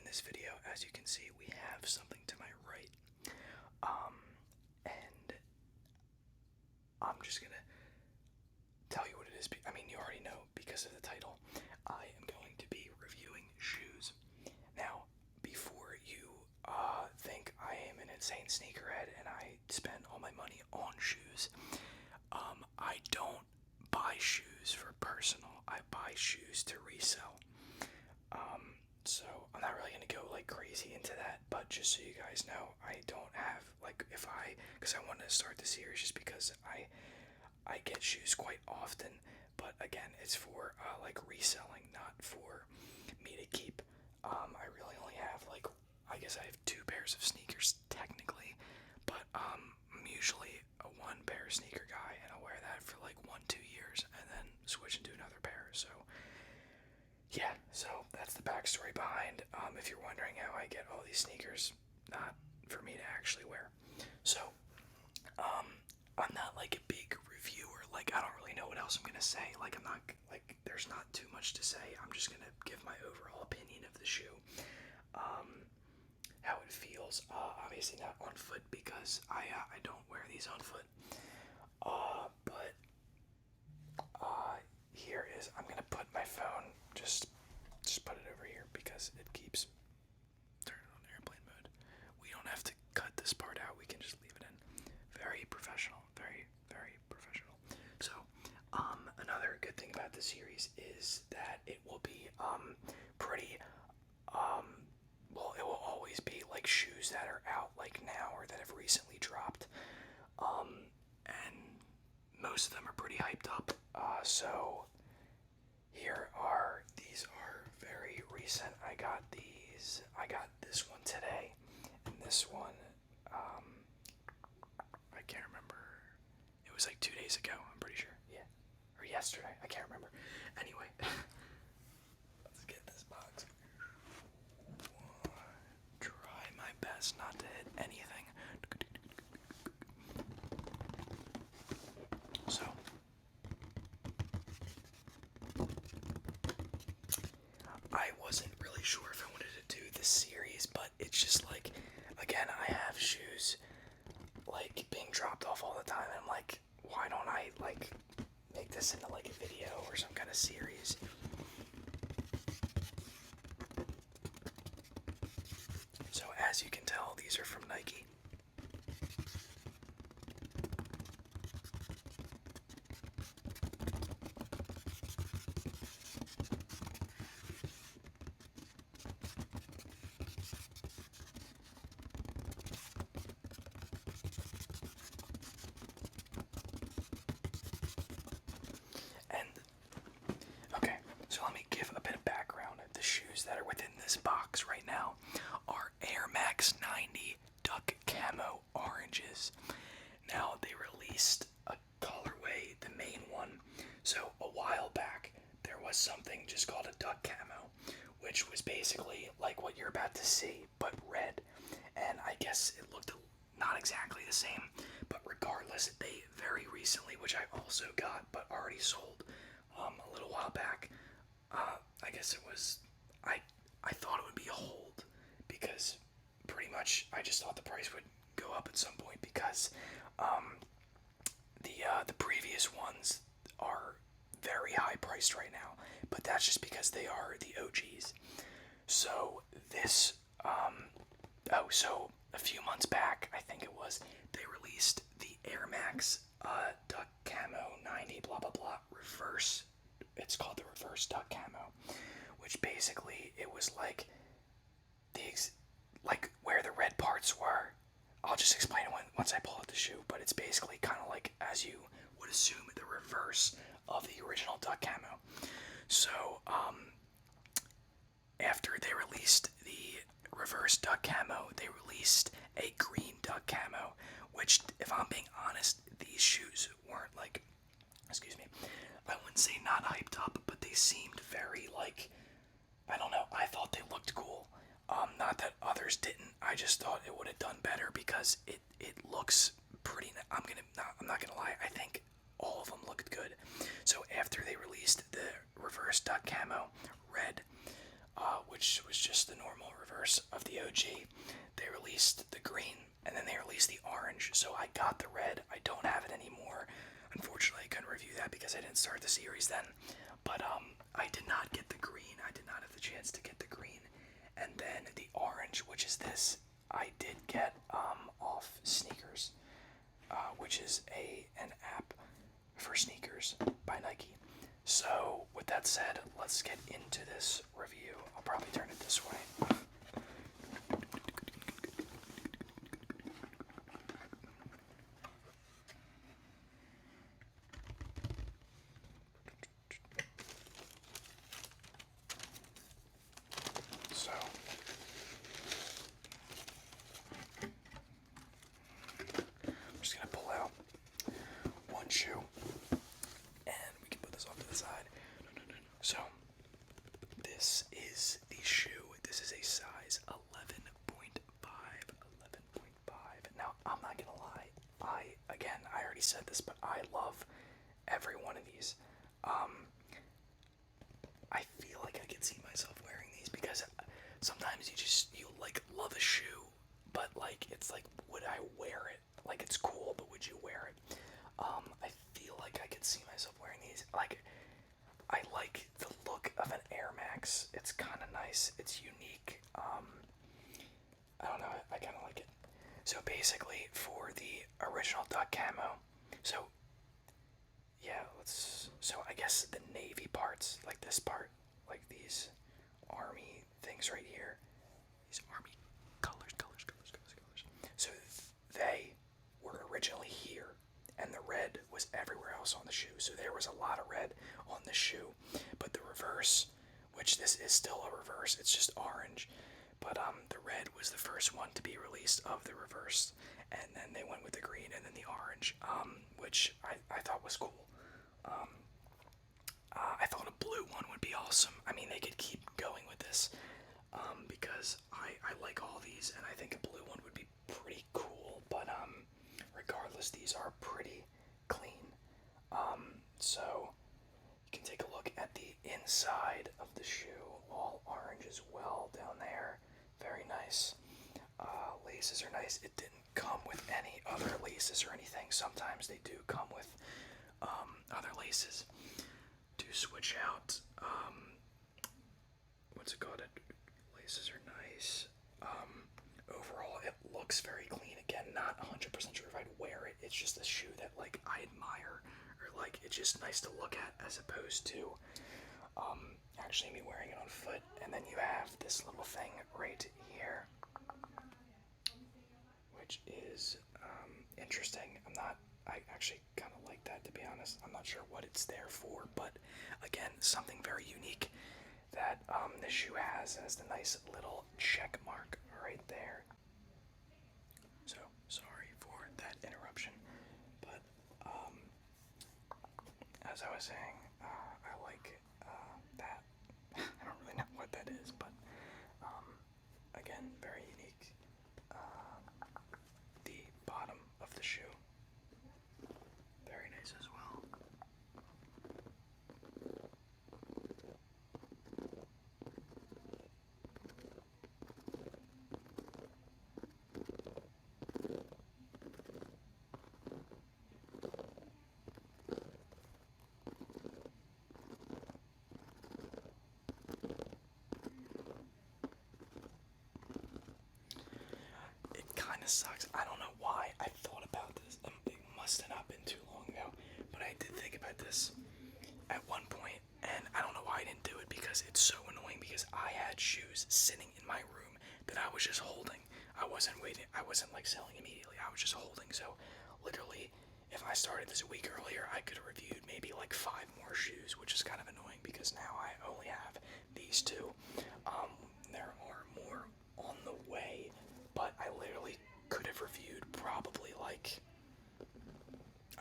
this video, as you can see, we have something to my right. Um, and I'm just gonna tell you what it is. I mean, you already know because of the title. I am going to be reviewing shoes. Now, before you think I am an insane sneakerhead and I spend all my money on shoes, I don't buy shoes for personal. I buy shoes to resell. So I'm not really gonna go like crazy into that, but just so you guys know, I don't have like because I wanted to start the series just because I get shoes quite often, but again, it's for like reselling, not for me to keep. I really only have like, I guess I have two pairs of sneakers technically, but I'm usually a one pair sneaker guy, and I'll wear that for like 1-2 years and then switch into another pair. So yeah, so that's the backstory behind. If you're wondering how I get all these sneakers, not for me to actually wear. So I'm not like a big reviewer. Like, I don't really know what else I'm gonna say. Like, I'm not like, there's not too much to say. I'm just gonna give my overall opinion of the shoe. How it feels. Obviously not on foot because I don't wear these on foot. But here is. I'm gonna put my phone. Just put it over here because it keeps turning on airplane mode. We don't have to cut this part out. We can just leave it in. Very professional. Very professional. So, another good thing about this series is that it will be pretty well, it will always be like shoes that are out like now or that have recently dropped. And most of them are pretty hyped up. So these are very recent. I got this one today, and this one, I can't remember. It was like 2 days ago, I'm pretty sure. Yeah. Or yesterday, I can't remember. Anyway, let's get this box. Try my best not to hit anything. So, I wasn't really sure if I wanted to do this series, but it's just like, again, I have shoes like being dropped off all the time, and I'm like, why don't I like make this into like a video or some kind of series? So as you can tell, these are from Nike. And okay, so let me give a bit of background. The shoes that are within this box right now are Air Max 90 Duck Camo Oranges. Now, they released a colorway, the main one. So, a while back, there was something just called a Duck Camo, which was basically like what you're about to see, but red. And I guess it looked not exactly the same, but regardless, they very recently, which I also got but already sold a little while back. I guess it was I thought it would be a hold because pretty much I just thought the price would go up at some point because the previous ones are very high priced right now, but that's just because they are the OGs. So this so a few months back, I think it was, they released the Air Max Duck Camo 90 blah blah blah reverse. It's called the reverse Duck Camo, which basically it was like like where the red parts were. I'll just explain it once I pull out the shoe, but it's basically kind of like, as you would assume, the reverse of the original Duck Camo. So after they released the reverse Duck Camo, they released a green Duck Camo, which, if I'm being honest, these shoes weren't like, excuse me, I wouldn't say not hyped up, but they seemed very like, I don't know, I thought they looked cool. Not that others didn't. I just thought it would have done better because it looks pretty. I'm not gonna lie. I think all of them looked good. So after they released the reverse Duck Camo red, which was just the normal reverse of the OG. They released the green, and then they released the orange. So I got the red. I don't have it anymore. Unfortunately, I couldn't review that because I didn't start the series then. But I did not get the green. I did not have the chance to get the green. And then the orange, which is this, I did get off Sneakers, which is an app for sneakers by Nike. So with that said, let's get into this review. I'll probably turn it this way. So I'm just gonna pull out one shoe, and we can put this off to the side. So this is the shoe. This is a size 11.5. 11.5. Now I'm not gonna lie. I already said this, but I love every one of these. I feel like I could see myself wearing these because sometimes you like love a shoe, but like it's like, would I wear it? Like it's cool, but would you wear it? I feel like I could see myself wearing these. Like I like the look of an Air Max. It's kind of nice. It's unique. I don't know. I kind of like it. So basically, for the original duck camo, so yeah, so I guess the navy parts, like this part, like these army things right here, these army colors. So they were originally here, and the red was everywhere else on the shoe. So there was a lot of red on the shoe, but the reverse, which this is still a reverse, it's just orange. But the red was the first one to be released of the reverse, and then they went with the green and then the orange, which I thought was cool. I thought a blue one would be awesome. I mean, they could keep going with this, because I like all these, and I think a blue one would be pretty cool. But regardless, these are pretty clean. So you can take a look at the inside of the shoe, all orange as well down there. Very nice. Laces are nice. It didn't come with any other laces or anything. Sometimes they do come with other laces to switch out. What's it called? Laces are nice. Overall, it looks very clean. Again, not 100% sure if I'd wear it. It's just a shoe that like I admire, or like it's just nice to look at, as opposed to actually me wearing it on foot. And then you have this little thing right here, which is interesting. I actually kind of like that, to be honest. I'm not sure what it's there for, but again, something very unique that this shoe has the nice little check mark right there. So sorry for that interruption, but as I was saying, I like that. I don't really know what that is, but again, very unique. The bottom of the shoe, very nice as well. It kind of sucks. I don't know why I thought about this. It must have not been too long ago, but I did think about this at one point, and I don't know why I didn't do it, because it's so annoying, because I had shoes sitting in my room that I was just holding. I wasn't waiting. I wasn't like selling immediately. I was just holding. So literally, if I started this a week earlier, I could have reviewed maybe like 5 more shoes, which is kind of annoying because now I only have these 2. There are more on the way, but I literally could have reviewed probably like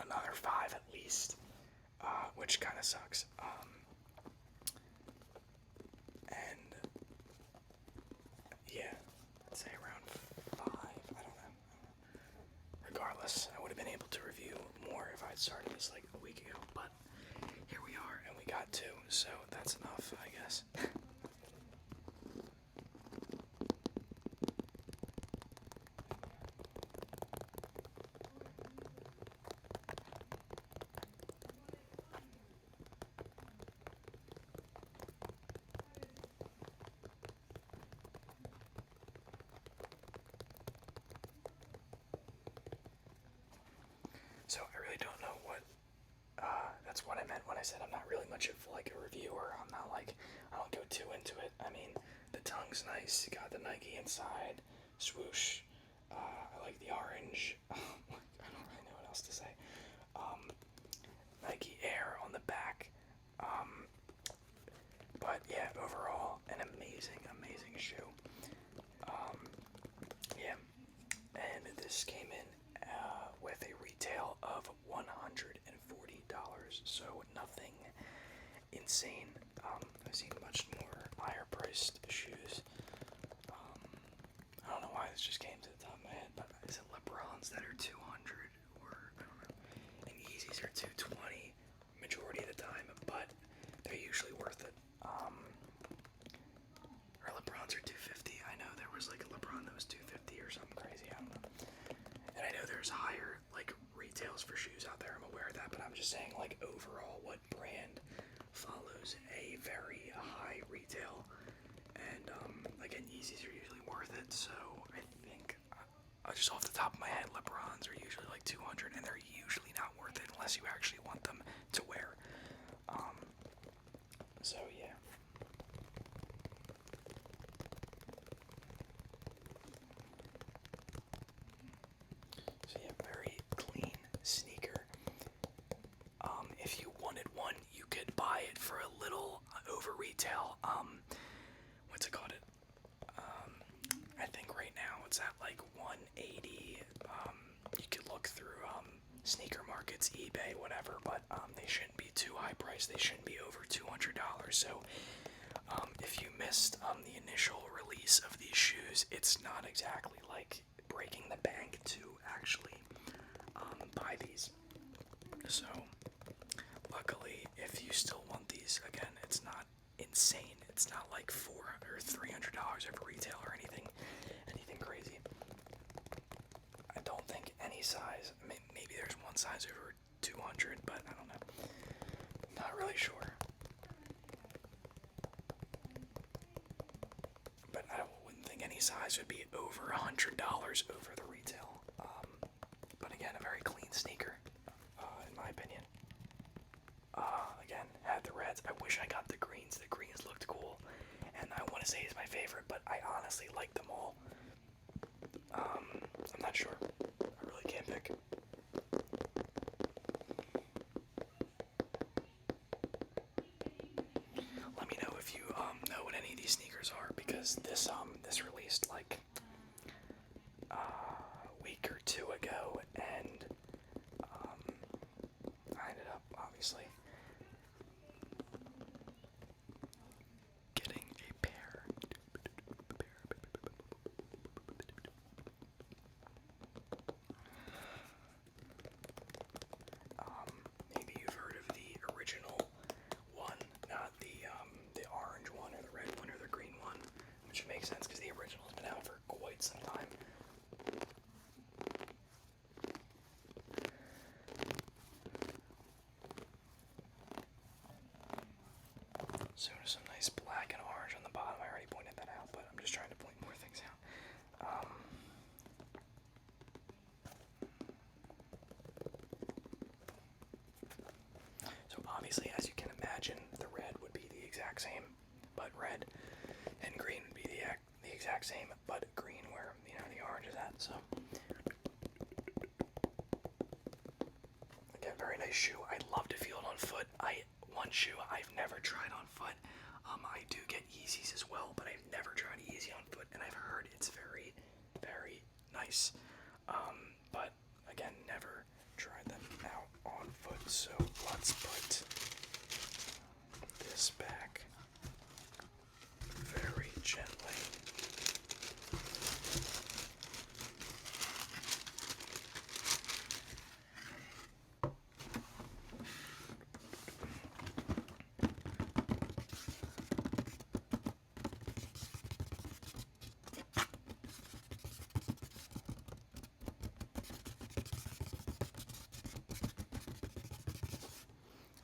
another 5 at least, which kind of sucks. And yeah, I'd say around 5. I don't know. Regardless, I would have been able to review more if I'd started this like a week ago, but here we are, and we got 2, so that's enough, I guess. So I really don't know what. That's what I meant when I said I'm not really much of like a reviewer. I'm not like I don't go too into it. I mean, the tongue's nice. You got the Nike inside, swoosh. I like the orange. I don't really know what else to say. Nike Air on the back. But yeah, overall, an amazing, amazing shoe. Yeah, and this came in with a retail of $140, so nothing insane. I've seen much more higher priced shoes. I don't know why this just came to the top of my head, but is it LeBrons that are 200 or I don't know, and Yeezys are 220 majority of the time, but they're usually worth it. Or LeBrons are 250. I know there was like a LeBron that was 250 or something crazy. I don't know. And I know there's higher like retails for shoes out there. I'm aware of that, but I'm just saying like overall, what brand follows a very high retail? And again, Yeezys are usually worth it. So I think just off the top of my head, LeBrons are usually like 200, and they're usually not worth it unless you actually want them to wear. So yeah. So yeah, very clean sneaker. If you wanted one, you could buy it for a little over retail. What's it called? I think right now it's at like 180. You could look through sneaker markets, eBay, whatever, but they shouldn't be too high priced. They shouldn't be over $200. So if you missed the initial release of these shoes, it's not exactly like breaking the bank to actually buy these. So luckily, if you still want these, again, it's not insane. It's not like $400 or $300 over retail or anything crazy. I don't think any size. Maybe there's one size over 200, but I don't know. Not really sure. But I wouldn't think any size would be over $100 over the retail. But again, a very clean sneaker, in my opinion. Again, had the reds. I wish I got the greens. The greens looked cool, and I want to say it's my favorite, but I honestly like them all. I'm not sure. I really can't pick. Let me know if you know what any of these sneakers are, because this released like a week or two ago, and I ended up obviously getting a pair. Maybe you've heard of the original one, not the orange one or the red one or the green one, which makes sense because the original's been out for quite some time. So there's some nice black and orange on the bottom. I already pointed that out, but I'm just trying to point more things out. So obviously, as you can imagine, the red would be the exact same, but red, and green would be the exact same, but green where the orange is at. So again, very nice shoe. I'd love to feel it on foot. One shoe I've never tried on foot. I do get Yeezys as well, but I've never tried Yeezy on foot, and I've heard it's very, very nice. But again, never tried them out on foot. So let's put this back very gently.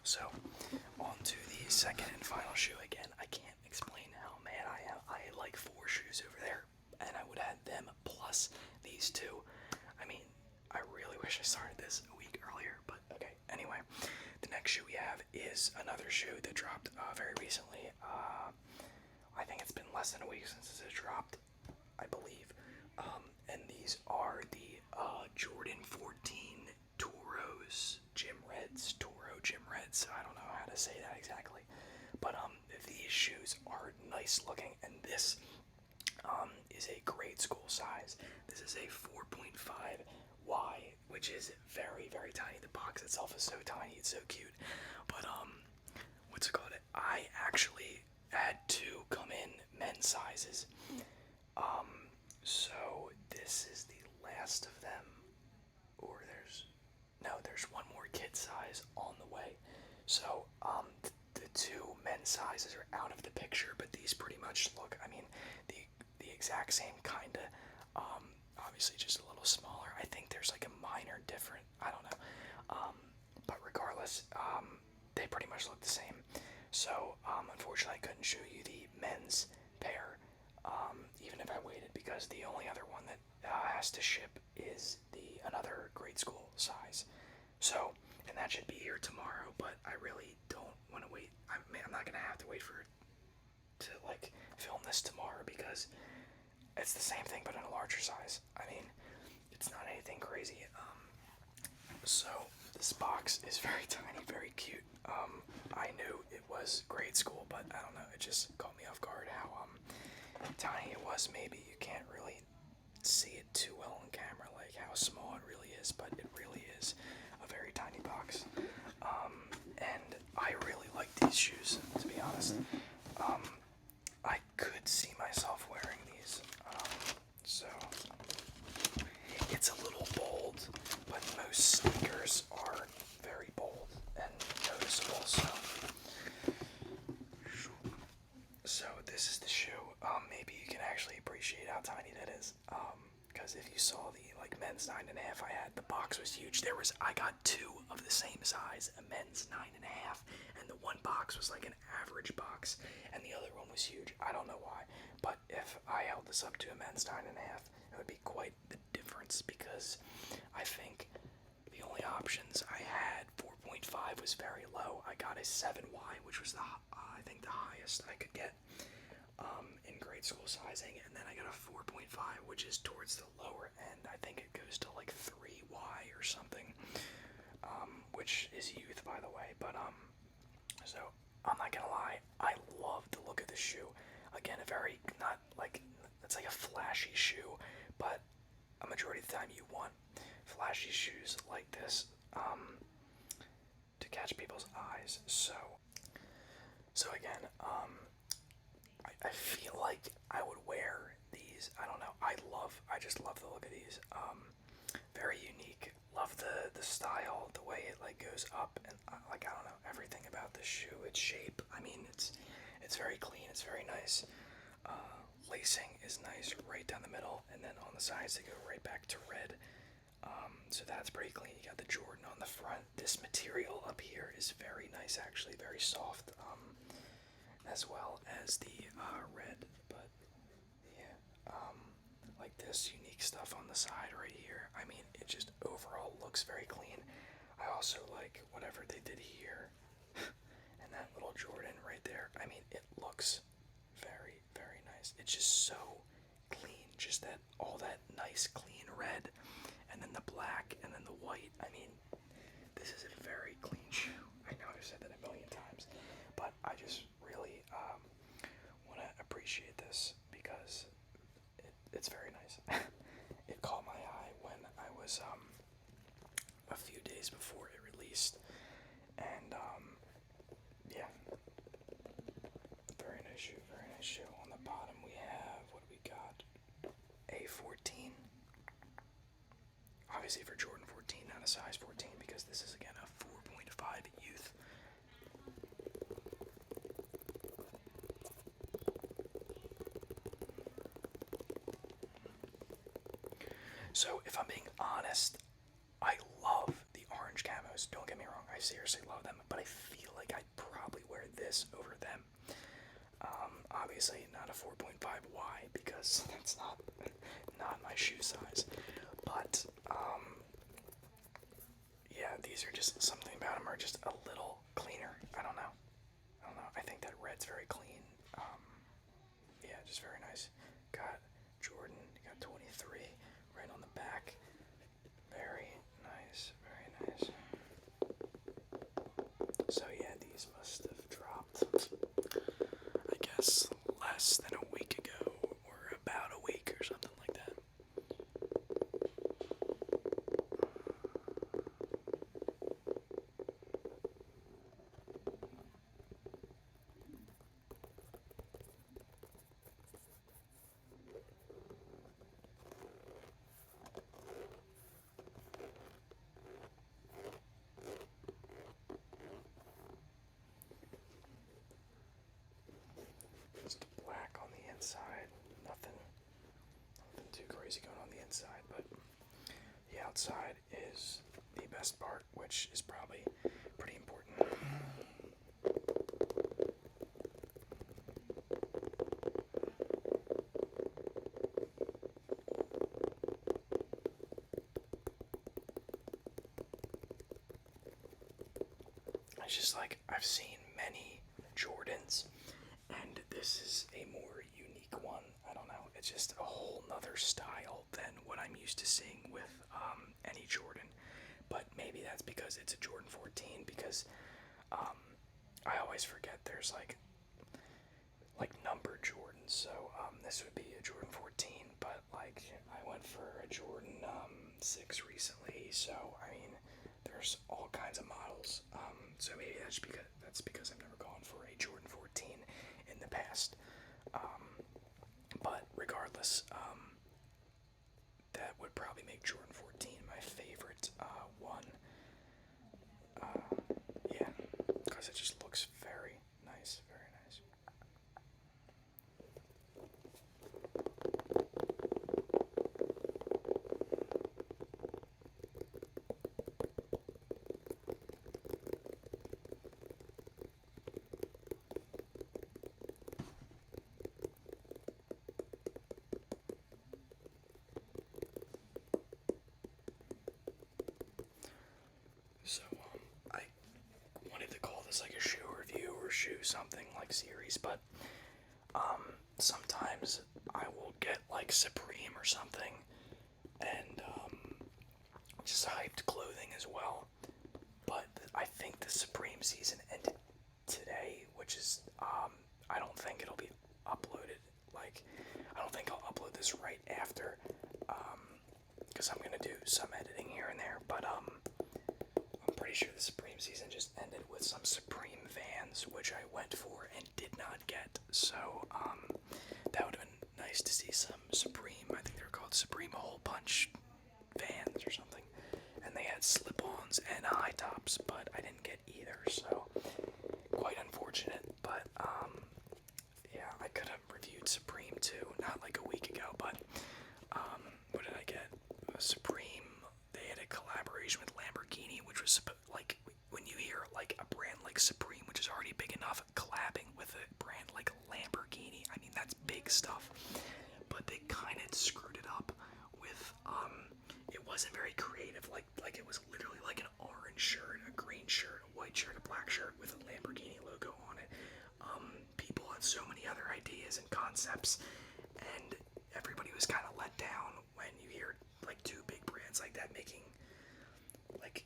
So, on to the second and final shoe. Again, I can't explain how mad I am. I had like 4 shoes over there, and I would add them plus these two. I mean, I really wish I started this a week earlier. next shoe we have is another shoe that dropped very recently. I think it's been less than a week since it dropped, I believe. And these are the Jordan 14 Toros Gym Reds. Toro Gym Reds. I don't know how to say that exactly. But these shoes are nice looking, and this is a grade school size. This is a 4.5Y, which is very, very tiny. The box itself is so tiny, it's so cute. But what's it called? I actually had to come in men's sizes. So this is the last of them. Or there's one more kid size on the way. So the two men's sizes are out of the picture, but these pretty much look, I mean, the exact same kinda. Obviously just a little smaller. I think there's like a minor different, I don't know. But regardless, they pretty much look the same. So unfortunately I couldn't show you the men's pair, even if I waited, because the only other one that has to ship is another grade school size. So, and that should be here tomorrow, but I really don't want to wait. I'm not gonna have to wait to like film this tomorrow, because it's the same thing but in a larger size. I mean, it's not anything crazy. So this box is very tiny, very cute. I knew it was grade school, but I don't know, it just caught me off guard how tiny it was. Maybe you can't really see it too well on camera, like how small it really is, but it really is a very tiny box. And I really like these shoes, to be honest. I could see myself wearing these. So it's a little bold, but most sneakers are very bold and noticeable. So this is the shoe. Maybe you can actually appreciate how tiny that is. Because if you saw the like men's 9.5 I had, the box was huge. I got two of the same size, a men's 9.5, and the one box was like an average box, and the other one was huge. I don't know why, but if I held this up to a men's 9.5, it would be quite the difference, because I think the only options I had, 4.5 was very low. I got a 7Y, which was I think the highest I could get in grade school sizing, and then I got a 4.5, which is towards the lower end. I think it goes to like 3Y or something, which is youth, by the way. But so I'm not gonna lie, I love the look of this shoe. Again, a very, not like, it's like a flashy shoe, but a majority of the time you want flashy shoes like this to catch people's eyes. So again, I feel like I would wear these. I don't know. I just love the look of these. Very unique. Love the style, the way it like goes up, and like, I don't know, everything about this shoe. Its shape. I mean, it's very clean. It's very nice. Lacing is nice right down the middle, and then on the sides they go right back to red. So that's pretty clean. You got the Jordan on the front. This material up here is very nice, actually, very soft, as well as the red. But yeah, like this unique stuff on the side right here. I mean, it just overall looks very clean. I also like whatever they did here, and that little Jordan right there. I mean, it looks very, very nice. It's just so clean. Just that, all that nice clean red, and then the black, and then the white. I mean, this is a very clean shoe. I know I've said that a million times, but I just really want to appreciate this, because it's very nice. It caught my eye when I was a few days before it released, and yeah, very nice shoe, very nice shoe. On the bottom we have, what do we got? A 14. Obviously for Jordan 14, not a size 14, because this is again a 4.5 youth. So if I'm being honest, I love the orange camos. Don't get me wrong, I seriously love them, but I feel like I'd probably wear this over them. Obviously not a 4.5Y, because that's not my shoe size. But yeah, the these are just something about them are just a little cleaner. I don't know. I don't know. I think that red's very clean. Yeah, just very nice. Got Jordan. Got 23 right on the back. Very nice. Very nice. So yeah, these must have dropped, I guess, less than a week ago, or about a week, or something like that. Just black on the inside. Nothing too crazy going on the inside, but the outside is the best part, which is probably pretty important. It's just like I've seen many Jordans, and this is a more unique one. I don't know. It's just a whole nother style than what I'm used to seeing with any Jordan. But maybe that's because it's a Jordan 14. Because I always forget there's like numbered Jordans. So this would be a Jordan 14. But like I went for a Jordan 6 recently. So I mean, there's all kinds of models. So maybe that's because I've never gone for a Jordan 14 in the past. But regardless, that would probably make Jordan 14 my favorite one. Yeah, because it just looks very nice, very nice. So, I wanted to call this like a shoe review or shoe something like series, but sometimes I will get like Supreme or something, and just hyped clothing as well. But I think the Supreme season ended today, which is I don't think it'll be uploaded. Like, I don't think I'll upload this right after, because I'm gonna do some editing here and there. But I'm pretty sure the Supreme season just ended with some Supreme Vans, which I went for and did not get. So that would have been nice to see some Supreme. I think they're called Supreme Hole Punch Vans or something, and they had slip-ons and high tops, but I didn't get either. So quite unfortunate. But yeah, I could have reviewed Supreme too, not like a week ago, but what did I get? Supreme. They had a collaboration with Lamborghini, which was like when you hear like a brand like Supreme, which is already big enough, collabing with a brand like Lamborghini. I mean, that's big stuff. But they kind of screwed it up with it wasn't very creative. Like it was literally like an orange shirt, a green shirt, a white shirt, a black shirt with a Lamborghini logo on it. People had so many other ideas and concepts, and everybody was kind of let down when you hear like two big brands like that making like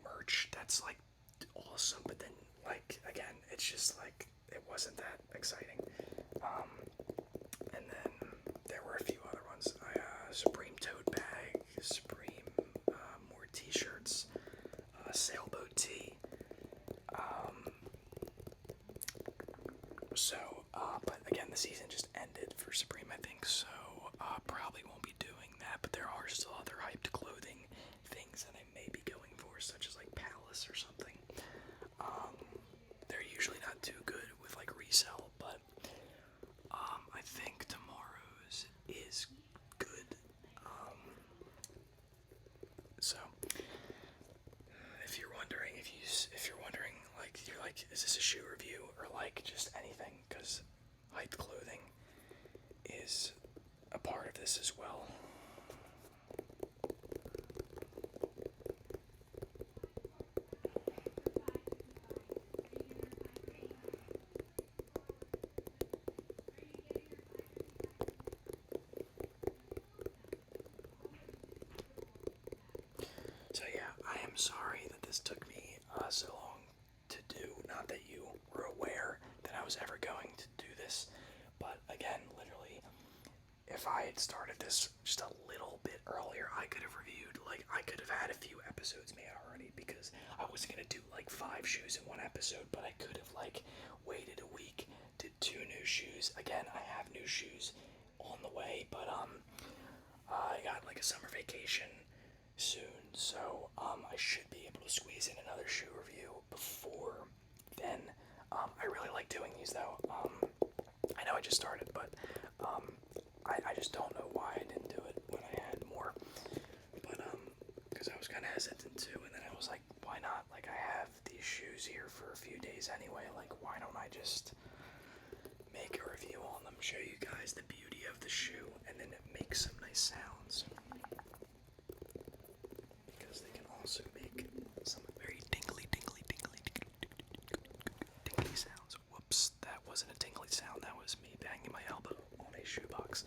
merch that's like awesome, but then like again, it's just like it wasn't that exciting. And then there were a few other ones. Supreme tote bag, Supreme more t-shirts, sailboat tee. But again, the season just ended for Supreme, I think, so probably won't be doing that, but there are still other hyped clothing things that I may be going for, such as like Palace or something. They're usually not too good with like resell, but I think tomorrow's is good. So if you're wondering, like, you're like, is this a shoe review or like just anything? Because hyped clothing is a part of this as well. I'm sorry that this took me so long to do. Not that you were aware that I was ever going to do this, but again, literally, if I had started this just a little bit earlier, I could have reviewed, like, I could have had a few episodes made already, because I wasn't gonna do like 5 shoes in one episode, but I could have like waited a week, did 2 new shoes. Again, I have new shoes on the way, but I got like a summer vacation soon, so I should be able to squeeze in another shoe review before then. I really like doing these though. I know I just started, but I just don't know why I didn't do it when I had more. But because I was kind of hesitant to, and then I was like, why not? Like, I have these shoes here for a few days anyway. Like, why don't I just make a review on them, show you guys the beauty of the shoe, and then make some nice sounds. Because they can also make some very tingly sounds. Whoops, that wasn't a tingly sound, that was me banging my elbow on a shoebox.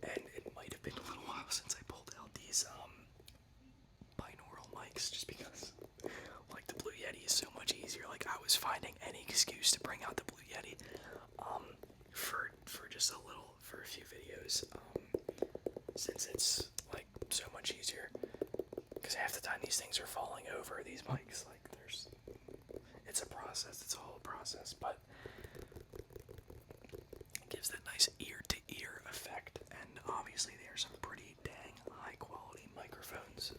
And it might have been a little while since I pulled out these binaural mics, just because like the Blue Yeti is so much easier. Like, I was finding any excuse to bring out the Blue Yeti for just for a few videos, since it's like so much easier, because half the time these things are falling over, these mics, like it's a process, it's all a process, but it gives that nice ear-to-ear effect, and obviously they are some pretty dang high-quality microphones,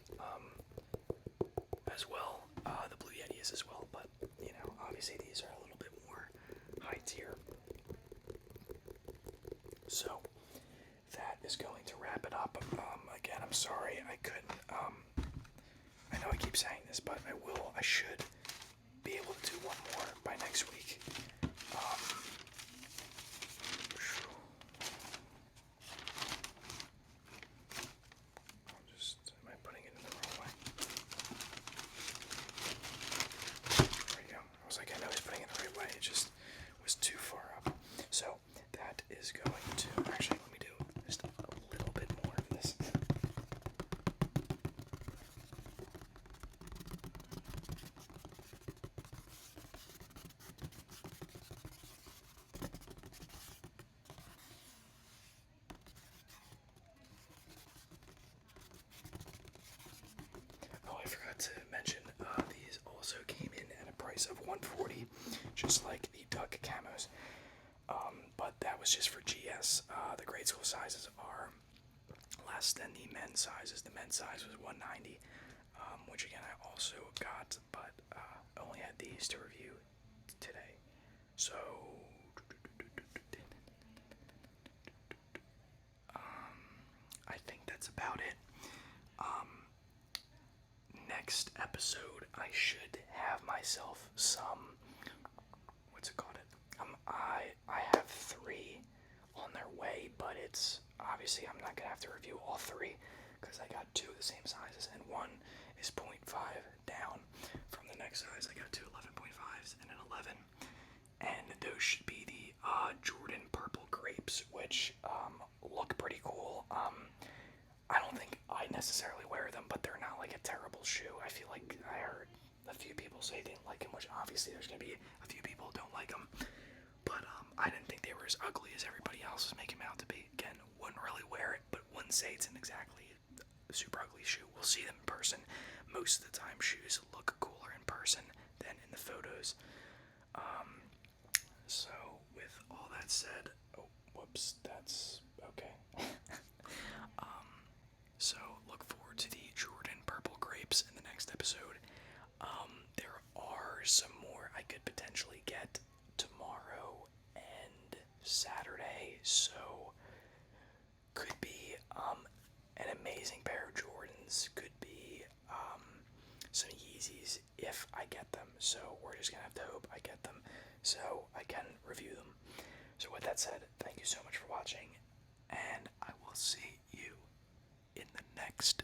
as well. The Blue Yeti is as well, but, you know, obviously these are a little bit more high-tier. So, that is going to wrap it up. Again, I'm sorry I couldn't, I know I keep saying this, but I should be able to do one more by next week. Am I putting it in the wrong way? There we go. I was like, I know he's putting it the right way, it just was too far up. So, that is going to, actually, let me do just a little bit more of this. Oh, I forgot to mention, these also came in at a price of $140, just like the Duck camos. But that was just for GS. The grade school sizes are less than the men's sizes. The men's size was $190, which again I also got, but only had these to review today. So I think that's about it. Next episode, I should have myself some. What's it called? I have 3 on their way, but it's obviously I'm not gonna have to review all 3 because I got 2 of the same sizes, and one is 0.5 down from the next size. I got 2 11.5s and an 11, and those should be the Jordan Purple Grapes, which look pretty cool. I don't think I necessarily wear them, but they're not like a terrible shoe. I feel like I heard a few people say they didn't like them, which obviously there's gonna be a few people who don't like them. But I didn't think they were as ugly as everybody else was making them out to be. Again, wouldn't really wear it, but wouldn't say it's an exactly super ugly shoe. We'll see them in person. Most of the time, shoes look cooler in person than in the photos. So with all that said, oh, whoops, that's okay. So look forward to the Jordan Purple Grapes in the next episode. There are some more I could potentially get tomorrow and Saturday, so could be an amazing pair of Jordans, could be some Yeezys if I get them. So we're just gonna have to hope I get them so I can review them. So with that said, thank you so much for watching, and I will see you in the next.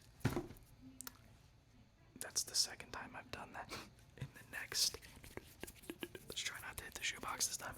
That's the second time I've done that. In the next. Let's try not to hit the shoebox this time.